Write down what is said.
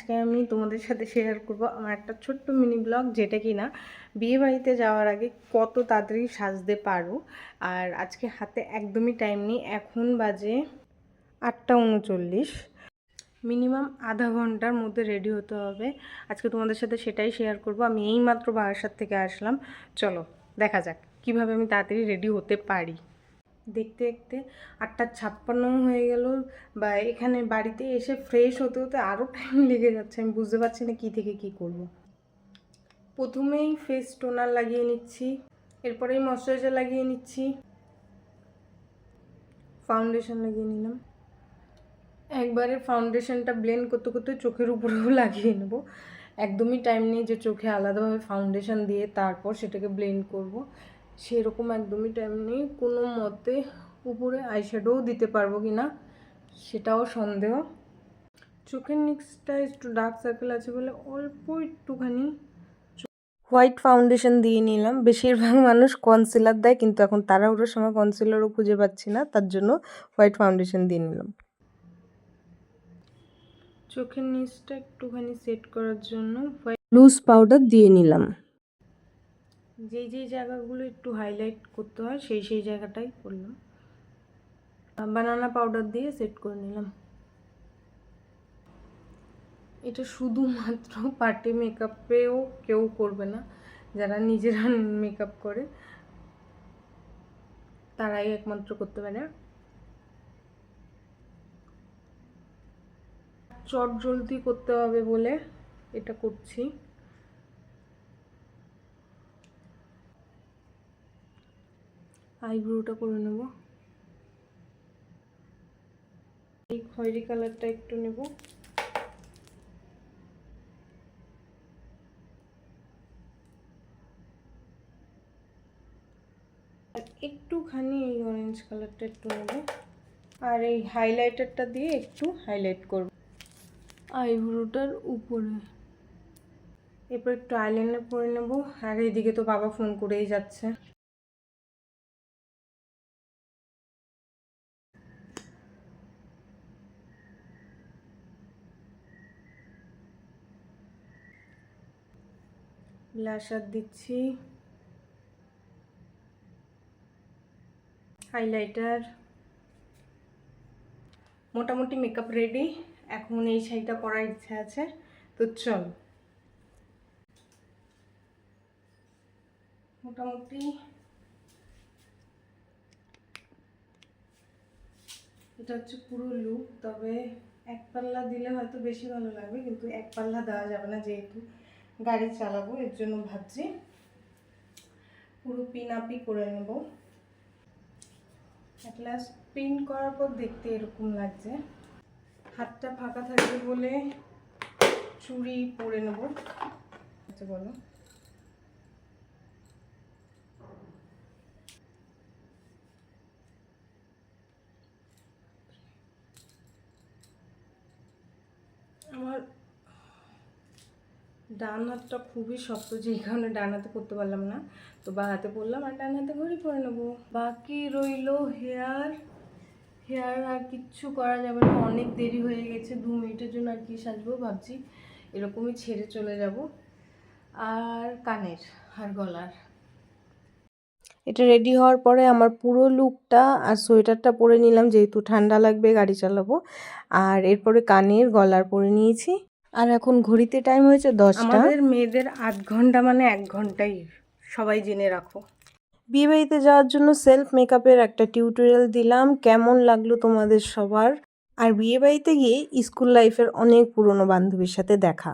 আজকে আমি তোমাদের সাথে শেয়ার করব আমার একটা ছোট্ট মিনি ব্লগ, যেটা কি না বিয়ে বাড়িতে যাওয়ার আগে কত তাড়াতাড়ি সাজতে পারো। আর আজকে হাতে একদমই টাইম নেই, এখন বাজে 8:39। মিনিমাম আধা ঘন্টার মধ্যে রেডি হতে হবে। আজকে তোমাদের সাথে সেটাই শেয়ার করব। আমি এইমাত্র বারাসাত থেকে আসলাম। চলো দেখা যাক কিভাবে আমি তাড়াতাড়ি রেডি হতে পারি। দেখতে দেখতে 8:56 হয়ে গেল, বা এখানে বাড়িতে এসে ফ্রেশ হতে হতে আরও টাইম লেগে যাচ্ছে। আমি বুঝতে পারছি না কী থেকে কী করব। প্রথমেই ফেস টোনার লাগিয়ে নিচ্ছি, এরপরেই ময়শ্চারাইজার লাগিয়ে নিচ্ছি, ফাউন্ডেশন লাগিয়ে নিলাম। একবারে ফাউন্ডেশনটা ব্লেন্ড করতে করতে চোখের উপরেও লাগিয়ে নেব। একদমই টাইম নেই যে চোখে আলাদাভাবে ফাউন্ডেশন দিয়ে তারপর সেটাকে ব্লেন্ড করব, সেরকম একদমই টাইম নেই। কোনো মতে উপরে আইশ্যাডোও দিতে পারবো কি না সেটাও সন্দেহ। চোখের নিচটা একটু ডার্ক সার্কেল আছে বলে অল্প একটুখানি হোয়াইট ফাউন্ডেশন দিয়ে নিলাম। বেশিরভাগ মানুষ কনসিলার দেয়, কিন্তু এখন তাড়াহুড়োর সময় কনসিলারও খুঁজে পাচ্ছি না, তার জন্য হোয়াইট ফাউন্ডেশন দিয়ে নিলাম। চোখের নিচটা একটুখানি সেট করার জন্য লুজ পাউডার দিয়ে নিলাম। যেই যেই জায়গাগুলো একটু হাইলাইট করতে হয় সেই জায়গাটাই করলাম। বানানা পাউডার দিয়ে সেট করে নিলাম। এটা শুধুমাত্র পার্টি মেকআপেও কেউ করবে না, যারা নিজেরা মেকআপ করে তারাই একমাত্র করতে পারে। চট জলদি করতে হবে বলে এটা করছি। আইব্রোটা করে নেব। এই খয়েরি কালারটা একটু নেব। আর একটুখানি এই অরেঞ্জ কালারটা একটু নেব, আর এই হাইলাইটারটা দিয়ে একটু হাইলাইট করব আইব্রোটার উপরে। এরপর একটু আইলাইনার পরে নেব। আর এইদিকে তো বাবা ফোন করেই যাচ্ছে। ব্লাশার দিচ্ছি, হাইলাইটার, মোটামুটি মেকআপ রেডি। এখন এই শাড়িটা পরার ইচ্ছা আছে, তো চল। মোটামুটি এটা হচ্ছে পুরো লুক, তবে এক পাল্লা দিলে হয়তো বেশি ভালো লাগবে, কিন্তু এক পাল্লা দেওয়া যাবে না যেহেতু গাড়ি চালাবো। এর জন্য ভাবছি পুরো পিন আপই করে নেব। অ্যাট লাস্ট পিন করার পর দেখতে এরকম লাগছে। হাতটা ফাঁকা থাকবে বলে চুড়ি পরে নেব। আচ্ছা বলো, আমার ডান হাতটা খুবই শক্ত, যেই কারণে ডান হাতে করতে পারলাম না, তো বাঁ হাতে পরলাম আর ডান হাতে ঘড়ি পরে নেবো। বাকি রইল হেয়ার। আর কিচ্ছু করা যাবে না, অনেক দেরি হয়ে গেছে। 2 মিনিটের জন্য আর কি সাজবো ভাবছি, এরকমই ছেড়ে চলে যাব। আর কানের আর গলার এটা রেডি হওয়ার পরে আমার পুরো লুকটা আর সোয়েটারটা পরে নিলাম, যেহেতু ঠান্ডা লাগবে, গাড়ি চালাবো। আর এরপরে কানের গলার পরে নিয়েছি। আর এখন ঘড়িতে টাইম হয়েছে 10টা। আমাদের মেয়েদের 8 ঘন্টা মানে 1 ঘন্টাই, সবাই জেনে রাখো। বিয়েবাড়িতে যাওয়ার জন্য সেলফ মেকআপের একটা টিউটোরিয়াল দিলাম, কেমন লাগলো তোমাদের সবার। আর বিয়েবাড়িতে গিয়ে স্কুল লাইফের অনেক পুরনো বান্ধবীর সাথে দেখা।